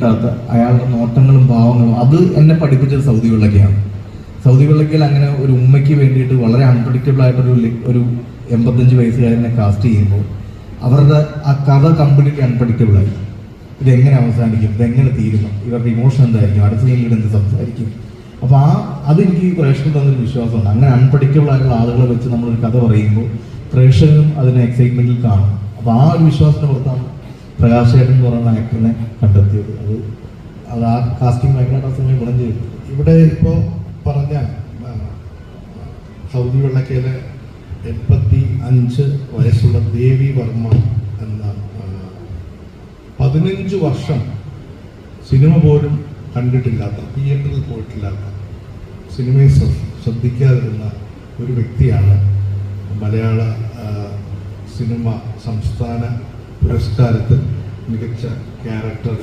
മനസ്സിലാക്കാത്ത അയാളുടെ നോട്ടങ്ങളും ഭാവങ്ങളും അത് എന്നെ പഠിപ്പിച്ചത് സൗദി വെള്ളക്കയാണ്. സൗദി വെള്ളക്കയിൽ അങ്ങനെ ഒരു ഉമ്മയ്ക്ക് വേണ്ടിയിട്ട് വളരെ അൺപ്രഡിക്റ്റബിൾ ആയിട്ടൊരു 85 വയസ്സുകാരനെ കാസ്റ്റ് ചെയ്യുമ്പോൾ അവരുടെ ആ കഥ കംപ്ലീറ്റ്ലി അൺപ്രഡിക്റ്റബിളായി. ഇതെങ്ങനെ അവസാനിക്കും, ഇതെങ്ങനെ തീരുന്നു, ഇവരുടെ ഇമോഷൻ എന്തായിരിക്കും, അടുത്ത സീനിൽ എന്ത് സംസാരിക്കും. അപ്പോൾ അതെനിക്ക് പ്രേക്ഷകർ തന്നൊരു വിശ്വാസമുണ്ട്. അങ്ങനെ അൺപ്രഡിക്റ്റബിൾ ആയിട്ടുള്ള ആളുകളെ വെച്ച് നമ്മളൊരു കഥ പറയുമ്പോൾ പ്രേക്ഷകരും അതിനെ എക്സൈറ്റ്മെന്റിൽ കാണും. അപ്പോൾ ആ ഒരു വിശ്വാസത്തിന് പുറത്താണ് പ്രകാശ് ചേട്ടൻ എന്ന് പറയുന്ന ആക്ടറിനെ കണ്ടെത്തിയത്. അത് ആ കാസ്റ്റിംഗ് ഭയങ്കരമായിട്ട് ആ സമയം ഗുണം ചെയ്തു. ഇവിടെ ഇപ്പോൾ പറഞ്ഞ സൗദി വെള്ളക്കയിലെ 85 വയസ്സുള്ള ദേവി വർമ്മ എന്ന 15 വർഷം സിനിമ പോലും കണ്ടിട്ടില്ലാത്ത, തിയേറ്ററിൽ പോയിട്ടില്ലാത്ത, സിനിമയെ ശ്രദ്ധിക്കാതിരുന്ന ഒരു വ്യക്തിയാണ് മലയാള സിനിമ സംസ്ഥാന പുരസ്കാരത്തിൽ മികച്ച ക്യാരക്ടർ